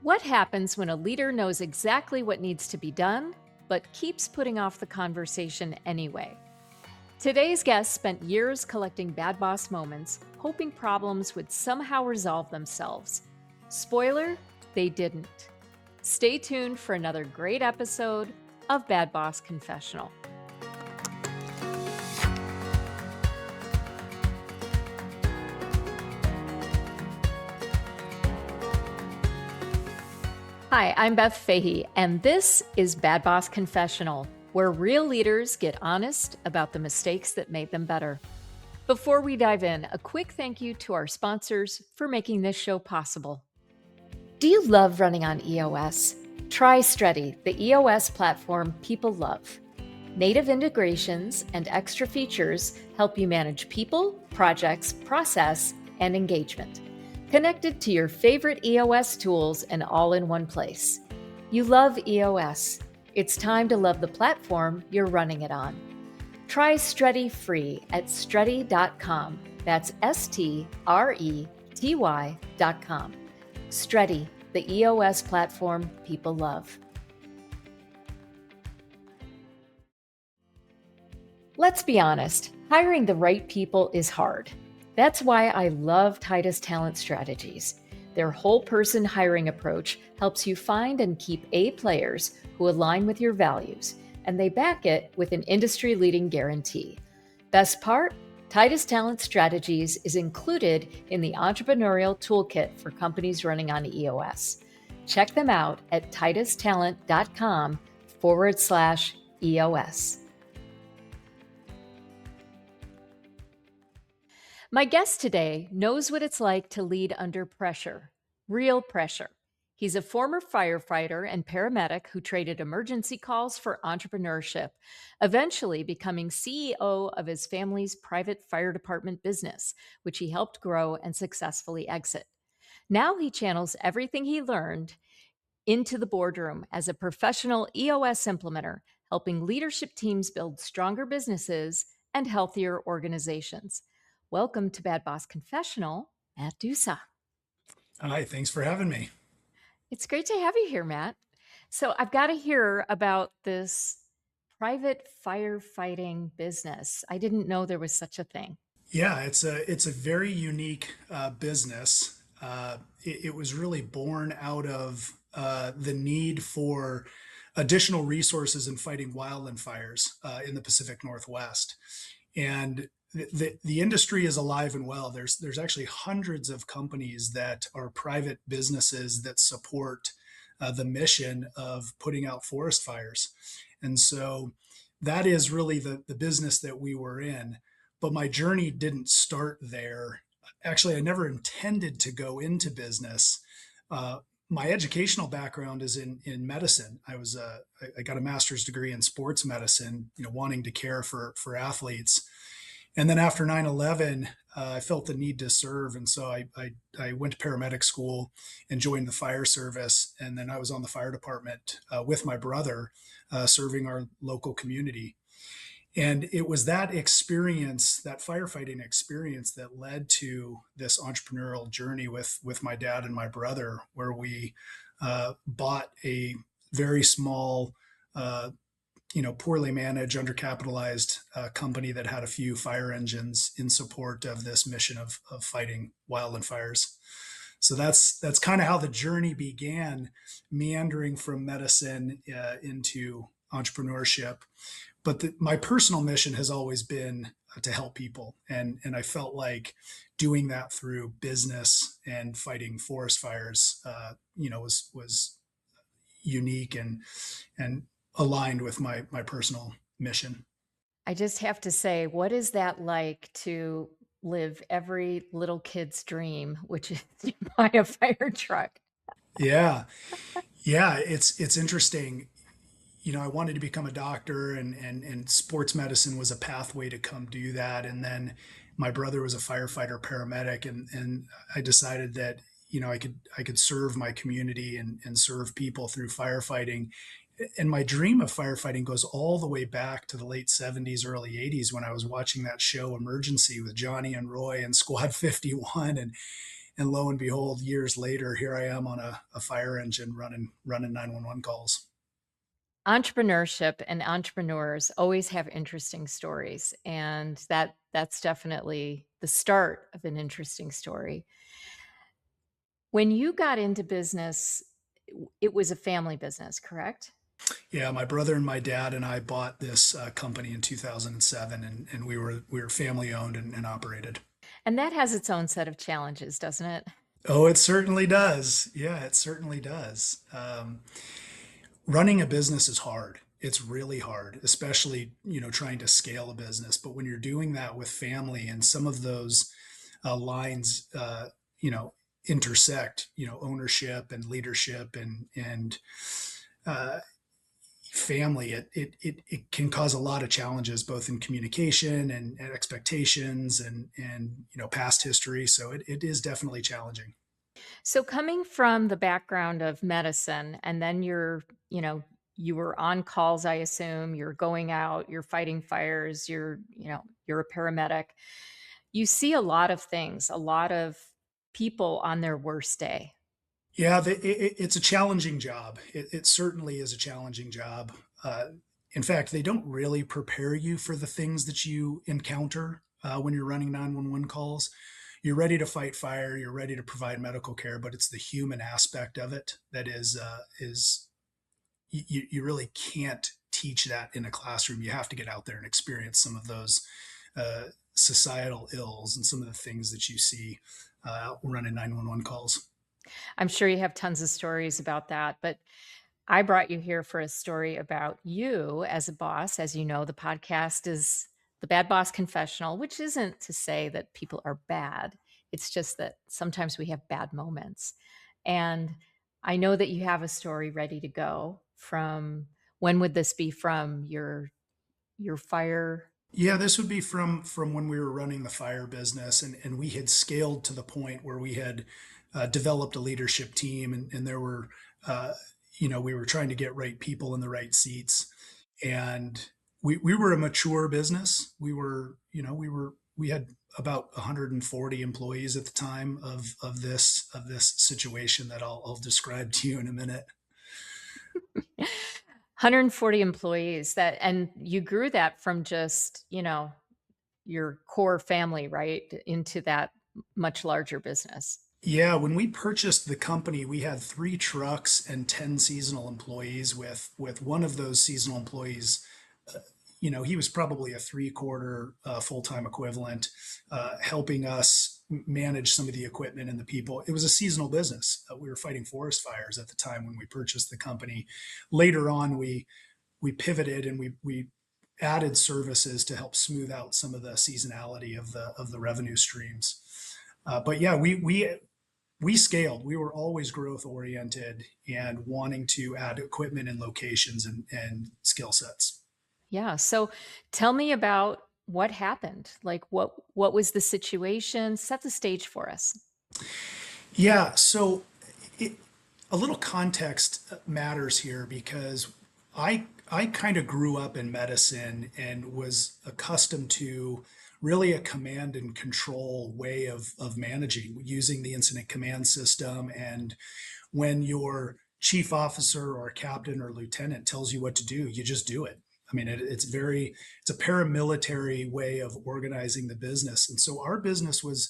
What happens when a leader knows exactly what needs to be done, but keeps putting off the conversation anyway? Today's guest spent years collecting bad boss moments, hoping problems would somehow resolve themselves. Spoiler, they didn't. Stay tuned for another great episode of Bad Boss Confessional. Hi, I'm Beth Fahey, and this is Bad Boss Confessional, where real leaders get honest about the mistakes that made them better. Before we dive in, a quick thank you to our sponsors for making this show possible. Do you love running on EOS? Try Streti, the EOS platform people love. Native integrations and extra features help you manage people, projects, process, and engagement. Connected to your favorite EOS tools and all in one place. You love EOS. It's time to love the platform you're running it on. Try Streti free at streti.com. That's STRETY.com. Streti, the EOS platform people love. Let's be honest, hiring the right people is hard. That's why I love Titus Talent Strategies. Their whole person hiring approach helps you find and keep A players who align with your values, and they back it with an industry-leading guarantee. Best part? Titus Talent Strategies is included in the entrepreneurial toolkit for companies running on EOS. Check them out at titustalent.com/EOS. My guest today knows what it's like to lead under pressure, real pressure. He's a former firefighter and paramedic who traded emergency calls for entrepreneurship, eventually becoming CEO of his family's private fire department business, which he helped grow and successfully exit. Now he channels everything he learned into the boardroom as a professional EOS implementer, helping leadership teams build stronger businesses and healthier organizations. Welcome to Bad Boss Confessional, Matt Dusa. Hi, thanks for having me. It's great to have you here, Matt. So I've got to hear about this private firefighting business. I didn't know there was such a thing. Yeah, it's a very unique business. It was really born out of the need for additional resources in fighting wildland fires in the Pacific Northwest, and the industry is alive and well. There's actually hundreds of companies that are private businesses that support the mission of putting out forest fires, and so that is really the business that we were in. But my journey didn't start there. Actually, I never intended to go into business. Uh, my educational background is in medicine. I got a master's degree in sports medicine, wanting to care for athletes. And then after 9/11, I felt the need to serve. And so I went to paramedic school and joined the fire service. And then I was on the fire department with my brother, serving our local community. And it was that experience, that firefighting experience, that led to this entrepreneurial journey with my dad and my brother, where we bought a very small, uh, poorly managed, undercapitalized company that had a few fire engines in support of this mission of fighting wildland fires. So that's kind of how the journey began, meandering from medicine into entrepreneurship. But my personal mission has always been to help people, and I felt like doing that through business and fighting forest fires, was unique and aligned with my personal mission. I just have to say, what is that like to live every little kid's dream, which is to buy a fire truck? Yeah, yeah, it's interesting. I wanted to become a doctor, and sports medicine was a pathway to come do that. And then my brother was a firefighter paramedic, and I decided that I could serve my community and serve people through firefighting. And my dream of firefighting goes all the way back to the late 70s, early 80s, when I was watching that show Emergency with Johnny and Roy and Squad 51. And lo and behold, years later, here I am on a fire engine running 911 calls. Entrepreneurship and entrepreneurs always have interesting stories, and that's definitely the start of an interesting story. When you got into business, it was a family business, correct? Yeah, my brother and my dad and I bought this company in 2007, and we were family owned and operated. And that has its own set of challenges, doesn't it? Oh, it certainly does. Yeah, it certainly does. Running a business is hard. It's really hard, especially, trying to scale a business. But when you're doing that with family and some of those lines, you know, intersect, ownership and leadership and uh, family, it can cause a lot of challenges, both in communication and expectations and, past history. So it is definitely challenging. So coming from the background of medicine and then you were on calls, I assume, you're going out, you're fighting fires, you're a paramedic. You see a lot of things, a lot of people on their worst day. Yeah, it's a challenging job. It certainly is a challenging job. In fact, they don't really prepare you for the things that you encounter when you're running 911 calls. You're ready to fight fire, you're ready to provide medical care, but it's the human aspect of it that is you really can't teach that in a classroom. You have to get out there and experience some of those societal ills and some of the things that you see running 911 calls. I'm sure you have tons of stories about that, but I brought you here for a story about you as a boss. As you know, the podcast is the Bad Boss Confessional, which isn't to say that people are bad. It's just that sometimes we have bad moments. And I know that you have a story ready to go from when would this be from your fire? Yeah, this would be from when we were running the fire business, and we had scaled to the point where we had developed a leadership team, and there were, uh, we were trying to get right people in the right seats, and we were a mature business. We had about 140 employees at the time of this situation that I'll describe to you in a minute. 140 employees that and you grew that from just, your core family, right, into that much larger business. Yeah, when we purchased the company, we had 3 trucks and 10 seasonal employees. With one of those seasonal employees, he was probably a three-quarter full-time equivalent, helping us manage some of the equipment and the people. It was a seasonal business. We were fighting forest fires at the time when we purchased the company. Later on, we pivoted and we added services to help smooth out some of the seasonality of the revenue streams. But yeah, we scaled. We were always growth oriented and wanting to add equipment and locations and skill sets. Yeah, so tell me about what happened. Like what was the situation? Set the stage for us. Yeah, so it, a little context matters here because I kind of grew up in medicine and was accustomed to really a command and control way of managing using the incident command system. And when your chief officer or captain or lieutenant tells you what to do, you just do it. I mean, it's a paramilitary way of organizing the business. And so our business was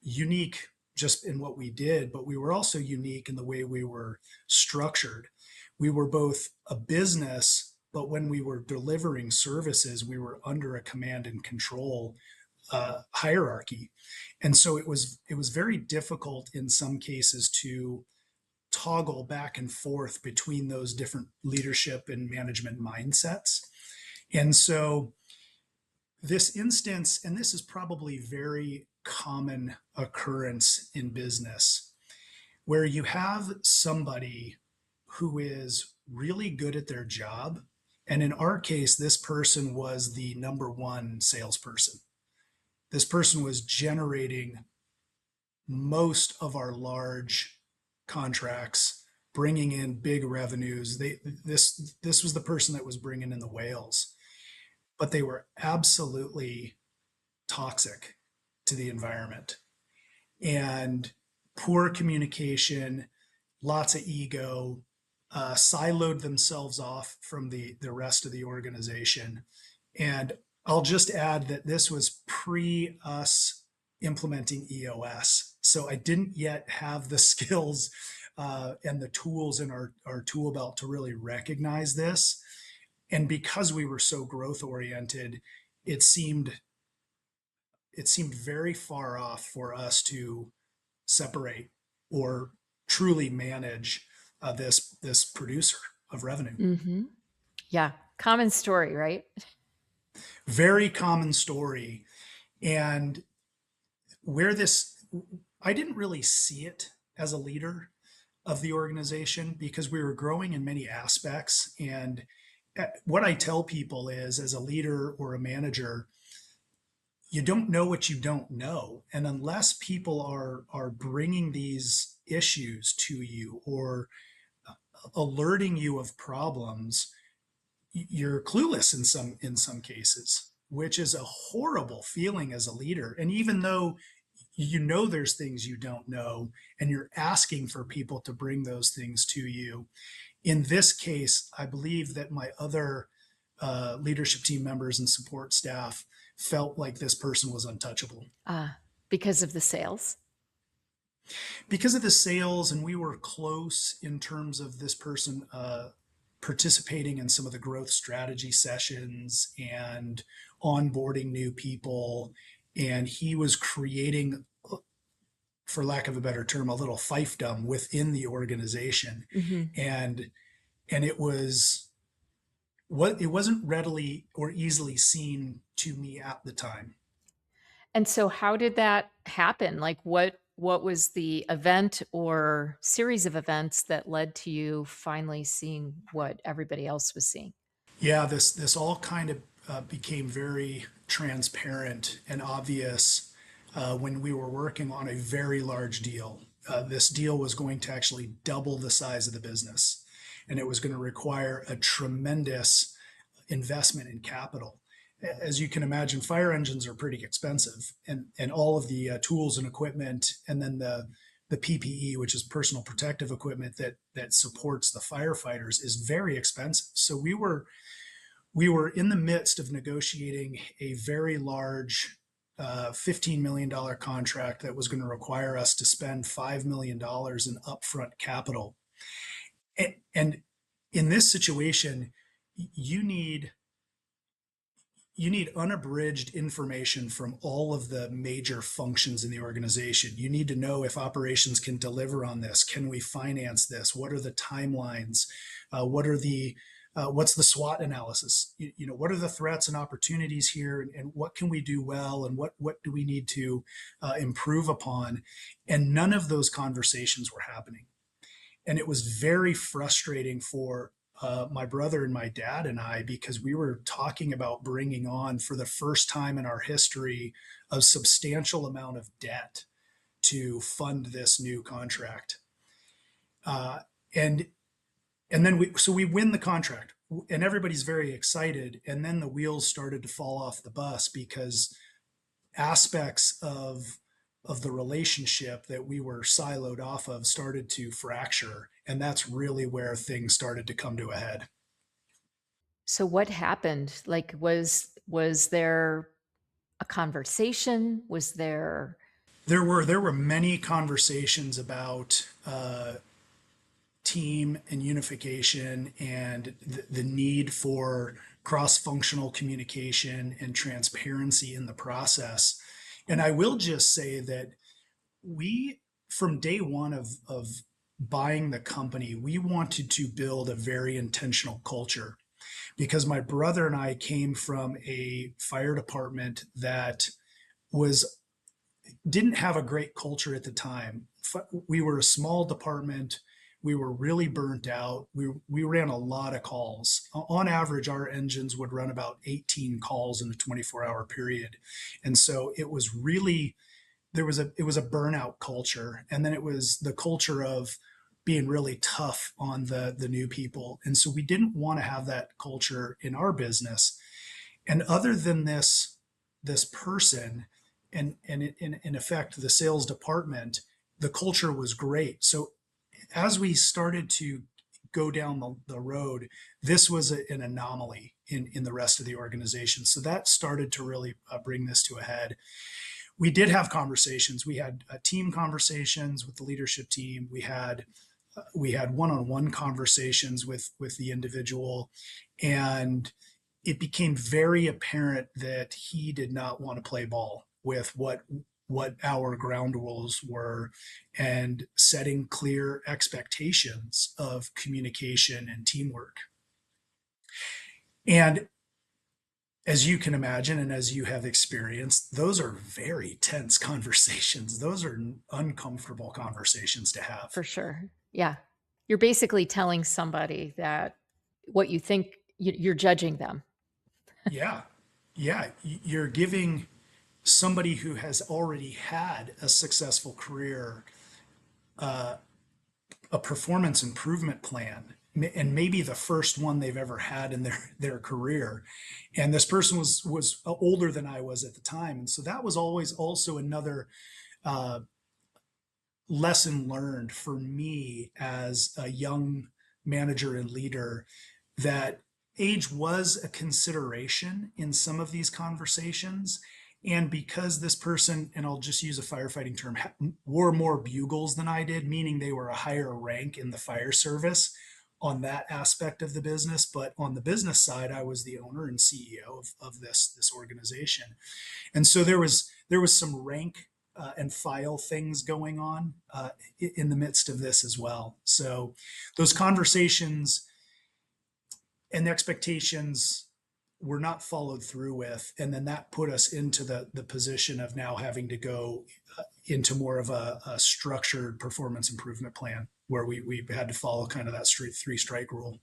unique just in what we did, but we were also unique in the way we were structured. We were both a business, but when we were delivering services, we were under a command and control hierarchy. And so it was very difficult in some cases to toggle back and forth between those different leadership and management mindsets. And so this instance, and this is probably very common occurrence in business, where you have somebody who is really good at their job. And in our case, this person was the number one salesperson. This person was generating most of our large contracts, bringing in big revenues. This was the person that was bringing in the whales, but they were absolutely toxic to the environment. And poor communication, lots of ego, siloed themselves off from the rest of the organization. And I'll just add that this was pre us implementing EOS. So I didn't yet have the skills and the tools in our tool belt to really recognize this. And because we were so growth oriented, it seemed it seemed very far off for us to separate or truly manage this producer of revenue. Mm-hmm. Yeah. Common story, right? Very common story. And where this, I didn't really see it as a leader of the organization because we were growing in many aspects. And what I tell people is, as a leader or a manager, you don't know what you don't know, and unless people are bringing these issues to you or alerting you of problems, you're clueless in some cases, which is a horrible feeling as a leader. And even though you know there's things you don't know and you're asking for people to bring those things to you, in this case I believe that my other leadership team members and support staff felt like this person was untouchable Because of the sales. because of the sales, and we were close in terms of this person participating in some of the growth strategy sessions and onboarding new people. And he was creating, for lack of a better term, a little fiefdom within the organization. Mm-hmm. And it was what it wasn't readily or easily seen to me at the time. And so how did that happen? Like what was the event or series of events that led to you finally seeing what everybody else was seeing? Yeah, this all kind of became very transparent and obvious when we were working on a very large deal. This deal was going to actually double the size of the business, and it was going to require a tremendous investment in capital. As you can imagine, fire engines are pretty expensive, and all of the tools and equipment, and then the PPE, which is personal protective equipment that supports the firefighters, is very expensive. So we were in the midst of negotiating a very large $15 million contract that was going to require us to spend $5 million in upfront capital. And in this situation, you need you need unabridged information from all of the major functions in the organization. You need to know if operations can deliver on this. Can we finance this? What are the timelines? What's the SWOT analysis? What are the threats and opportunities here, and what can we do well, and what do we need to improve upon? And none of those conversations were happening, and it was very frustrating for my brother and my dad and I, because we were talking about bringing on, for the first time in our history, a substantial amount of debt to fund this new contract. Uh, and and then we win the contract, and everybody's very excited. And then the wheels started to fall off the bus because aspects of the relationship that we were siloed off of started to fracture, and that's really where things started to come to a head. So what happened? Like was there a conversation? Was there There were many conversations about team and unification, and the need for cross-functional communication and transparency in the process. And I will just say that we, from day one of buying the company, we wanted to build a very intentional culture, because my brother and I came from a fire department that was didn't have a great culture at the time. We were a small department. We were really burnt out. We ran a lot of calls. On average, our engines would run about 18 calls in a 24-hour period. And so it was really, it was a burnout culture. And then it was the culture of being really tough on the new people. And so we didn't want to have that culture in our business. And other than this person, and in effect the sales department, the culture was great. So as we started to go down the road, this was an anomaly in the rest of the organization. So that started to really bring this to a head. We did have conversations. We had team conversations with the leadership team. We had one-on-one conversations with the individual, and it became very apparent that he did not want to play ball with what our ground rules were, and setting clear expectations of communication and teamwork. And as you can imagine, and as you have experienced, those are very tense conversations. Those are uncomfortable conversations to have. For sure. Yeah. You're basically telling somebody that what you think you're judging them. Yeah. Yeah. You're giving somebody who has already had a successful career a performance improvement plan, and maybe the first one they've ever had in their career. And this person was older than I was at the time, and so that was always also another uh, lesson learned for me as a young manager and leader, that age was a consideration in some of these conversations. And because this person, and I'll just use a firefighting term, wore more bugles than I did, meaning they were a higher rank in the fire service on that aspect of the business. But on the business side, I was the owner and CEO of this organization. And so there was some rank and file things going on in the midst of this as well. So those conversations and expectations were not followed through with, and then that put us into the position of now having to go into more of a structured performance improvement plan, where we had to follow kind of that three strike rule.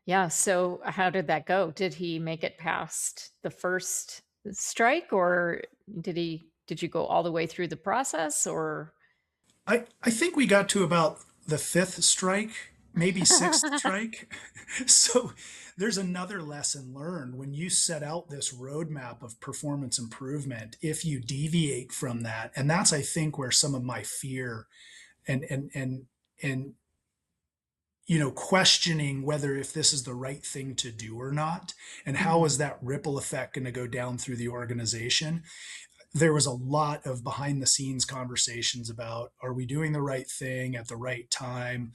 Yeah. So how did that go? Did he make it past the first strike, or did you go all the way through the process, or I think we got to about the fifth strike, maybe sixth strike. So there's another lesson learned when you set out this roadmap of performance improvement. If you deviate from that, and that's, I think, where some of my fear and questioning whether if this is the right thing to do or not, and how Mhm. is that ripple effect going to go down through the organization. There was a lot of behind the scenes conversations about, are we doing the right thing at the right time,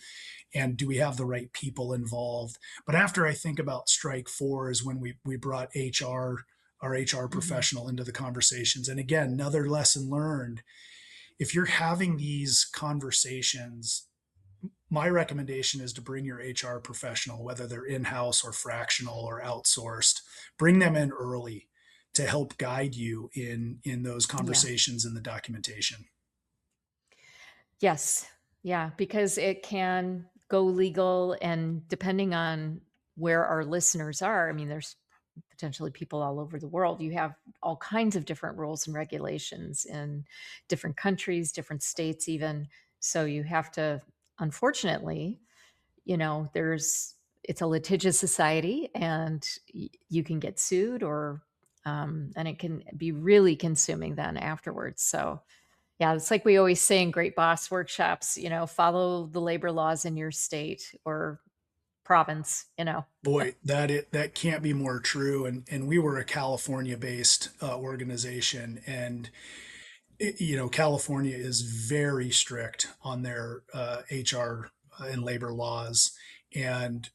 and do we have the right people involved. But after I think about strike four is when we brought our HR Mhm. professional into the conversations. And again, another lesson learned: if you're having these conversations, my recommendation is to bring your HR professional, whether they're in-house or fractional or outsourced. Bring them in early to help guide you in those Yeah. conversations and the documentation. Yes. Yeah, because it can go legal, and depending on where our listeners are, I mean, there's potentially people all over the world. You have all kinds of different rules and regulations in different countries, different states even. So you have to, unfortunately, there's it's a litigious society, and you can get sued, or and it can be really consuming then afterwards. So yeah, it's like we always say in Great Boss workshops, follow the labor laws in your state or province. Boy, that can't be more true. And we were a California based organization, and California is very strict on their HR and labor laws. And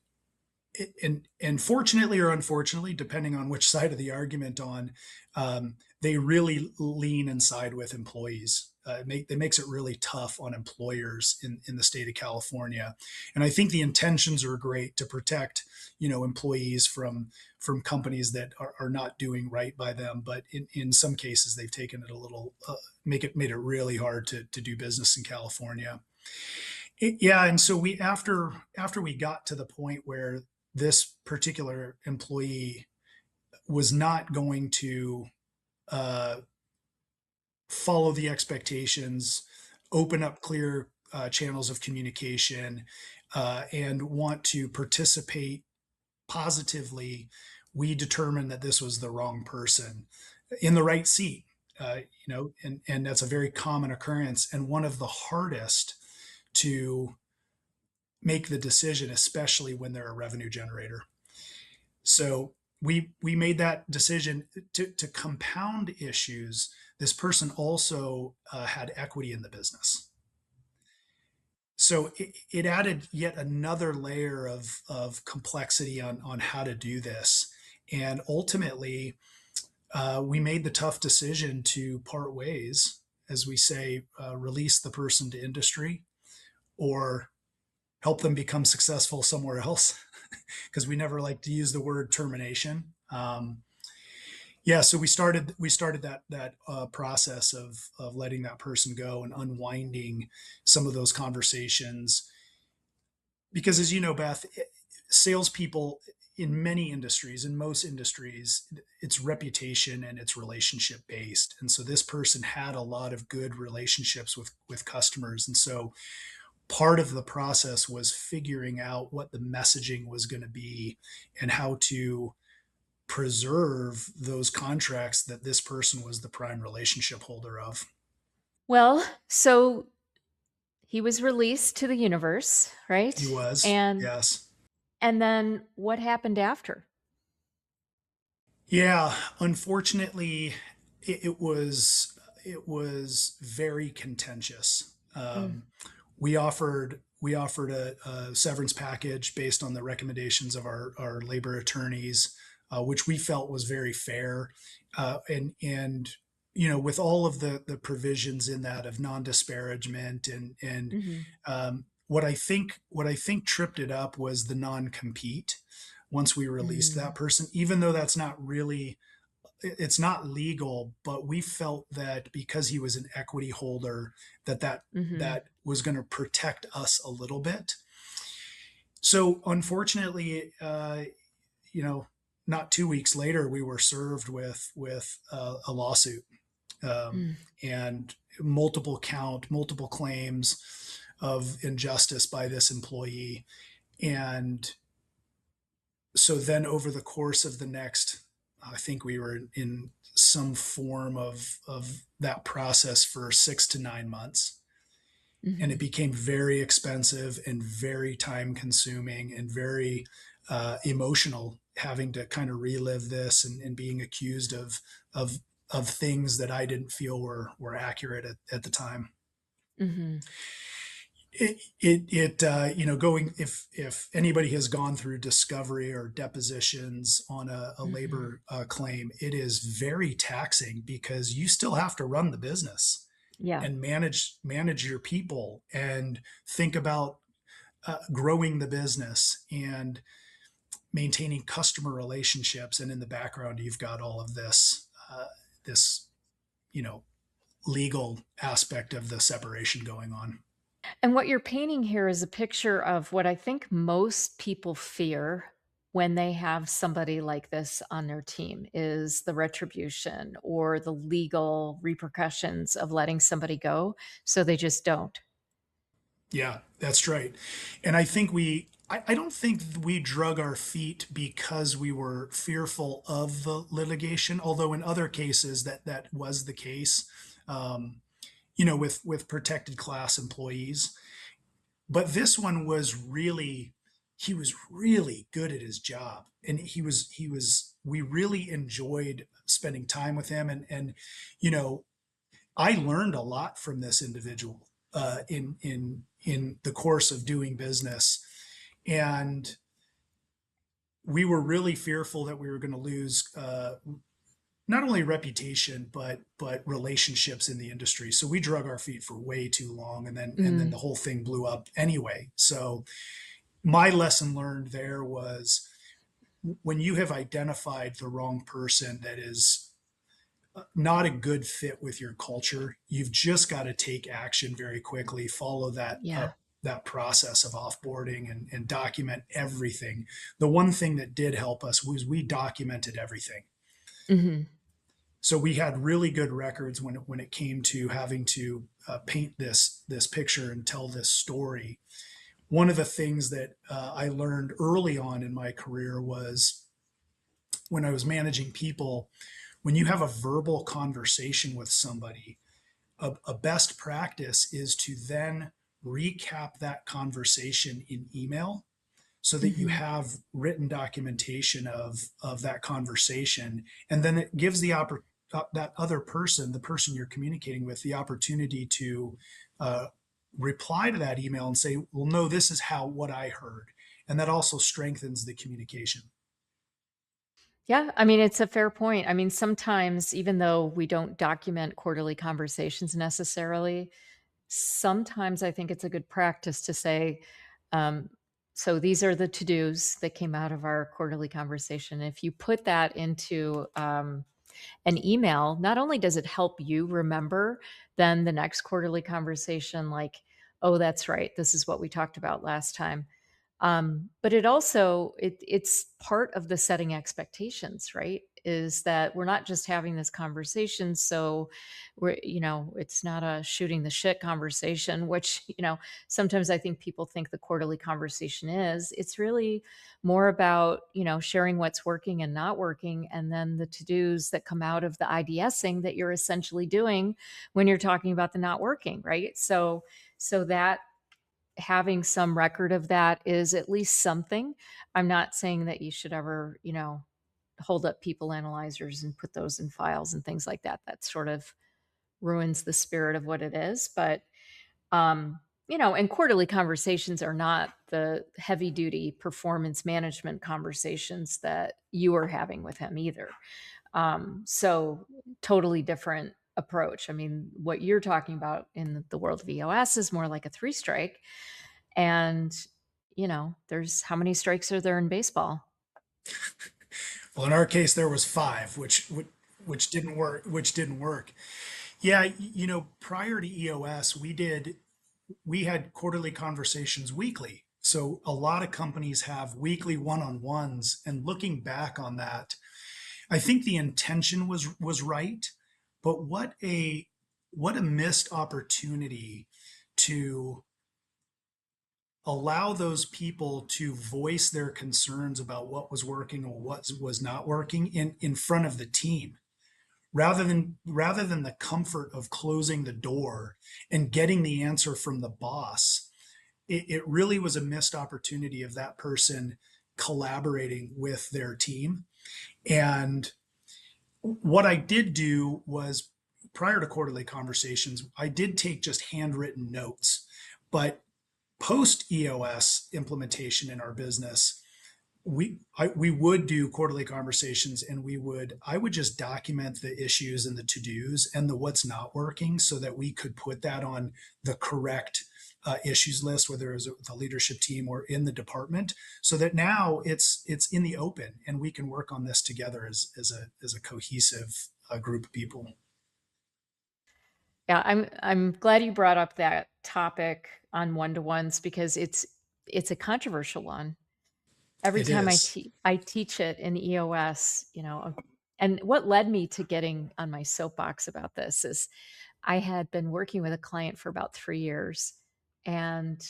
and fortunately or unfortunately, depending on which side of the argument on, they really lean and side with employees. It makes it really tough on employers in the state of California. And I think the intentions are great to protect, employees from companies that are not doing right by them. But in some cases, they've taken it a little, made it really hard to do business in California. Yeah, and so after we got to the point where this particular employee was not going to uh, follow the expectations, open up clear channels of communication, and want to participate positively, we determined that this was the wrong person in the right seat. and that's a very common occurrence and one of the hardest to make the decision, especially when they're a revenue generator. So we made that decision to compound issues. This person also had equity in the business. So it added yet another layer of complexity on how to do this. And ultimately, we made the tough decision to part ways, as we say, release the person to industry or help them become successful somewhere else, because we never like to use the word termination. Yeah, so we started that process of letting that person go and unwinding some of those conversations, because as you know, Beth, salespeople in many industries, in most industries, it's reputation and it's relationship based. And so this person had a lot of good relationships with customers, and so part of the process was figuring out what the messaging was going to be and how to preserve those contracts that this person was the prime relationship holder of. Well, so he was released to the universe, He right? was, And yes. and then what happened after? Yeah, unfortunately, it was very contentious. Mm, We offered a severance package based on the recommendations of our labor attorneys, which we felt was very fair, and with all of the provisions in that of non-disparagement and mhm, what I think tripped it up was the non-compete once we released that mm, person, even though it's not legal, but we felt that because he was an equity holder, mhm, that was going to protect us a little bit. So unfortunately, not 2 weeks later, we were served with a lawsuit, um, mm, and multiple claims of injustice by this employee. And so then over the course of the next, I think we were in some form of that process for 6 to 9 months, and it mhm, became very expensive and very time consuming and very emotional, having to kind of relive this and being accused of of things that I didn't feel were accurate at the time. mhm, Going, if anybody has gone through discovery or depositions on a mhm. labor claim, it is very taxing because you still have to run the business Yeah. and manage your people and think about growing the business and maintaining customer relationships. And in the background, you've got all of this you know legal aspect of the separation going on. And what you're painting here is a picture of what I think most people fear when they have somebody like this on their team is the retribution or the legal repercussions of letting somebody go. So they just don't. Yeah, that's right. And I don't think we drug our feet because we were fearful of the litigation, although in other cases that was the case, with protected class employees. But this one he was really good at his job. And we really enjoyed spending time with him. And, you know, I learned a lot from this individual in the course of doing business, and we were really fearful that we were going to lose not only reputation but relationships in the industry. So we drug our feet for way too long, and then Mm, the whole thing blew up anyway. So my lesson learned there was when you have identified the wrong person that is not a good fit with your culture, you've just got to take action very quickly, follow yeah. that process of offboarding and document everything. The one thing that did help us was we documented everything. Hmm. So we had really good records when it came to having to paint this picture and tell this story. One of the things that I learned early on in my career was when I was managing people, when you have a verbal conversation with somebody, a best practice is to then recap that conversation in email so that you Hmm. have written documentation of that conversation, and then it gives that other person, the person you're communicating with, the opportunity to uh, reply to that email and say, well, no, this is how what I heard, and that also strengthens the communication. Yeah, I mean, it's a fair point. I mean, sometimes even though we don't document quarterly conversations necessarily, sometimes I think it's a good practice to say, um, so these are the to-dos that came out of our quarterly conversation. If you put that into an email, not only does it help you remember then the next quarterly conversation, like, oh, that's right, this is what we talked about last time. But it also it's part of the setting expectations, right? Is that we're not just having this conversation, so it's not a shooting the shit conversation, which sometimes I think people think the quarterly conversation is. It's really more about sharing what's working and not working, and then the to dos that come out of the IDSing that you're essentially doing when you're talking about the not working, right? So that having some record of that is at least something. I'm not saying that you should ever, hold up people analyzers and put those in files and things like that. That sort of ruins the spirit of what it is. But, and quarterly conversations are not the heavy duty performance management conversations that you are having with him either. So totally different approach. I mean, what you're talking about in the world of EOS is more like a three strike, and, there's how many strikes are there in baseball? Well, in our case, there was five, which didn't work. Which didn't work. Yeah, prior to EOS, we had quarterly conversations weekly. So a lot of companies have weekly one-on-ones, and looking back on that, I think the intention was right, but what a missed opportunity to allow those people to voice their concerns about what was working or what was not working in front of the team, rather than the comfort of closing the door and getting the answer from the boss. It really was a missed opportunity of that person collaborating with their team. And what I did do was, prior to quarterly conversations, I did take just handwritten notes. But post EOS implementation in our business, we would do quarterly conversations, and I would just document the issues and the to-dos and the what's not working so that we could put that on the correct issues list, whether it was with the leadership team or in the department, so that now it's in the open and we can work on this together as a cohesive group of people. Yeah, I'm glad you brought up that topic on one-to-ones because it's a controversial one. Every It time is. I teach it in EOS, and what led me to getting on my soapbox about this is I had been working with a client for about 3 years, and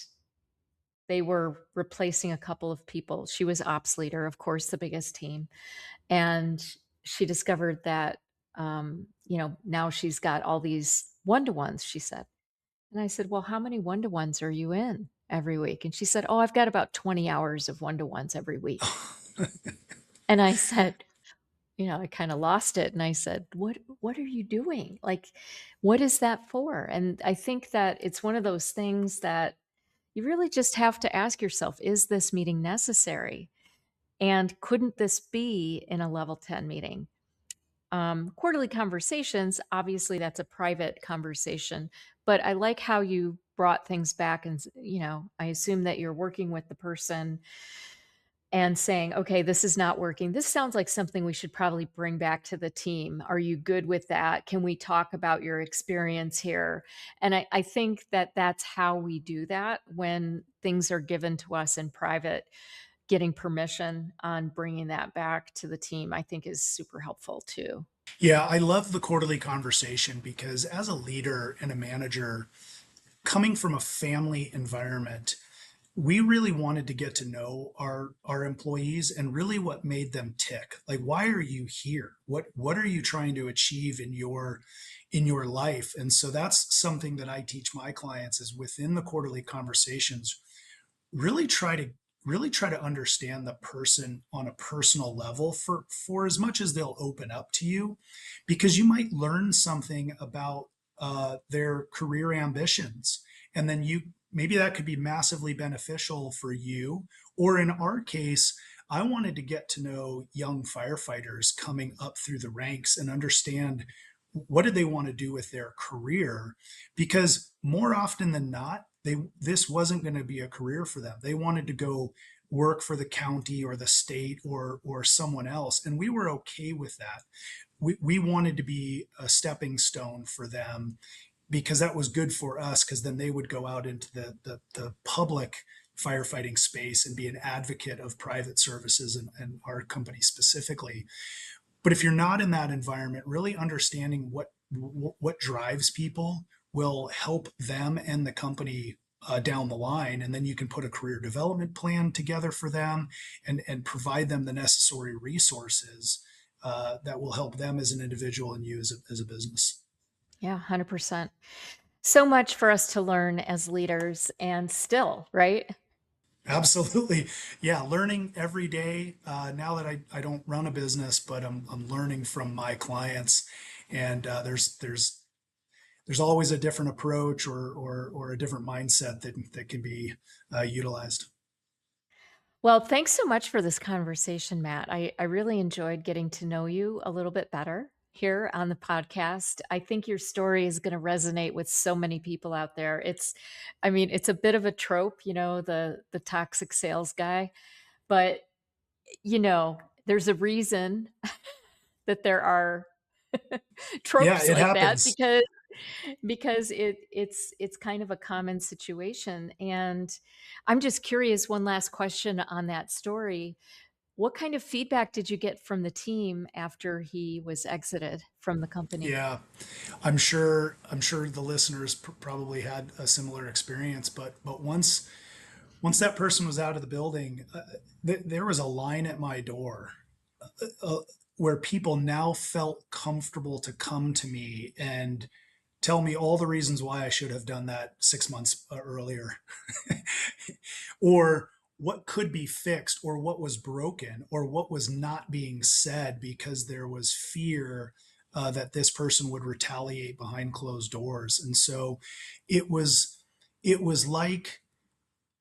they were replacing a couple of people. She was ops leader, of course, the biggest team, and she discovered that, now she's got all these one-to-ones, she said. And I said, "Well, how many one-to-ones are you in every week?" And she said, "Oh, I've got about 20 hours of one-to-ones every week." And I said, I kind of lost it. And I said, "What are you doing? Like, what is that for?" And I think that it's one of those things that you really just have to ask yourself, is this meeting necessary? And couldn't this be in a level 10 meeting? Quarterly conversations, obviously, that's a private conversation, but I like how you brought things back. And, I assume that you're working with the person and saying, okay, this is not working. This sounds like something we should probably bring back to the team. Are you good with that? Can we talk about your experience here? And I think that that's how we do that when things are given to us in private. Getting permission on bringing that back to the team, I think, is super helpful too. Yeah, I love the quarterly conversation because as a leader and a manager, coming from a family environment, we really wanted to get to know our employees and really what made them tick. Like, why are you here? What are you trying to achieve in your life? And so that's something that I teach my clients is within the quarterly conversations, really try to really try to understand the person on a personal level for as much as they'll open up to you, because you might learn something about their career ambitions, and then you maybe that could be massively beneficial for you. Or in our case, I wanted to get to know young firefighters coming up through the ranks and understand what did they want to do with their career, because more often than not this wasn't going to be a career for them. They wanted to go work for the county or the state or someone else, and we were okay with that. We wanted to be a stepping stone for them, because that was good for us, because then they would go out into the public firefighting space and be an advocate of private services, and our company specifically. But if you're not in that environment, really understanding what drives people will help them and the company down the line, and then you can put a career development plan together for them, and provide them the necessary resources that will help them as an individual and you as a business. Yeah, 100%. So much for us to learn as leaders and still, right? Absolutely. Yeah, learning every day. Now that I don't run a business, but I'm learning from my clients, and there's always a different approach or a different mindset that can be utilized. Well, thanks so much for this conversation, Matt. I really enjoyed getting to know you a little bit better here on the podcast. I think your story is going to resonate with so many people out there. I mean, it's a bit of a trope, the toxic sales guy, but there's a reason that there are Yeah, tropes it like that happens. because it's kind of a common situation. And I'm just curious, one last question on that story. What kind of feedback did you get from the team after he was exited from the company? Yeah, I'm sure the listeners probably had a similar experience, but once that person was out of the building, there was a line at my door, uh, where people now felt comfortable to come to me and tell me all the reasons why I should have done that 6 months earlier, or what could be fixed, or what was broken, or what was not being said because there was fear that this person would retaliate behind closed doors. And so it was it was like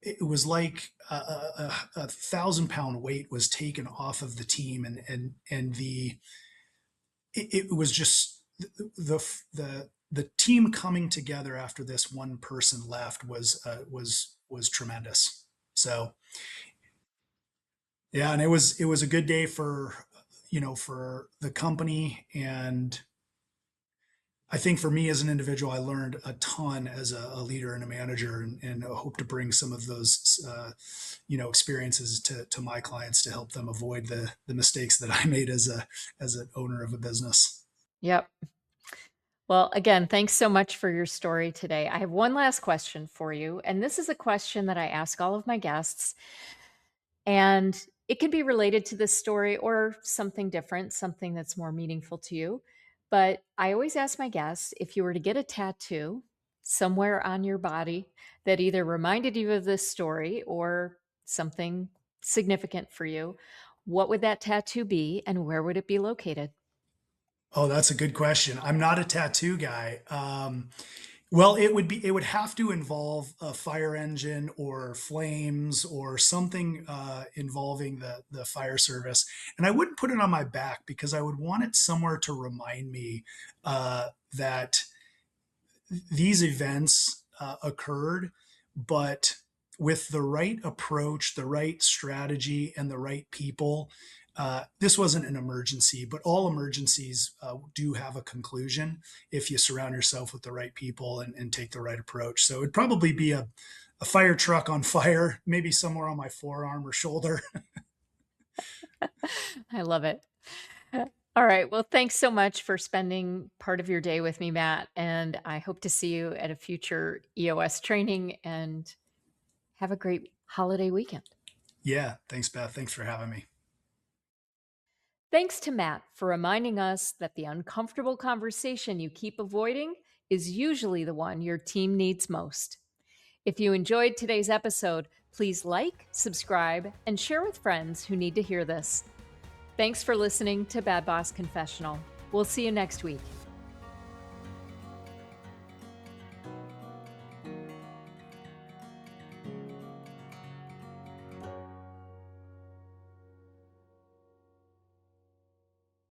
it was like a 1,000 pound weight was taken off of the team, and it was just the team coming together after this one person left was tremendous. So yeah, and it was a good day for for the company, and I think for me as an individual, I learned a ton as a leader and a manager, and I hope to bring some of those experiences to my clients to help them avoid the mistakes that I made as an owner of a business. Yep. Well, again, thanks so much for your story today. I have one last question for you. And this is a question that I ask all of my guests. And it can be related to this story or something different, something that's more meaningful to you. But I always ask my guests, if you were to get a tattoo somewhere on your body that either reminded you of this story or something significant for you, what would that tattoo be and where would it be located? Oh, that's a good question. I'm not a tattoo guy. Well, it would have to involve a fire engine or flames or something involving the fire service, and I wouldn't put it on my back because I would want it somewhere to remind me that these events occurred, but with the right approach, the right strategy, and the right people. This wasn't an emergency, but all emergencies do have a conclusion if you surround yourself with the right people and take the right approach. So it'd probably be a fire truck on fire, maybe somewhere on my forearm or shoulder. I love it. All right. Well, thanks so much for spending part of your day with me, Matt. And I hope to see you at a future EOS training and have a great holiday weekend. Yeah. Thanks, Beth. Thanks for having me. Thanks to Matt for reminding us that the uncomfortable conversation you keep avoiding is usually the one your team needs most. If you enjoyed today's episode, please like, subscribe, and share with friends who need to hear this. Thanks for listening to Bad Boss Confessional. We'll see you next week.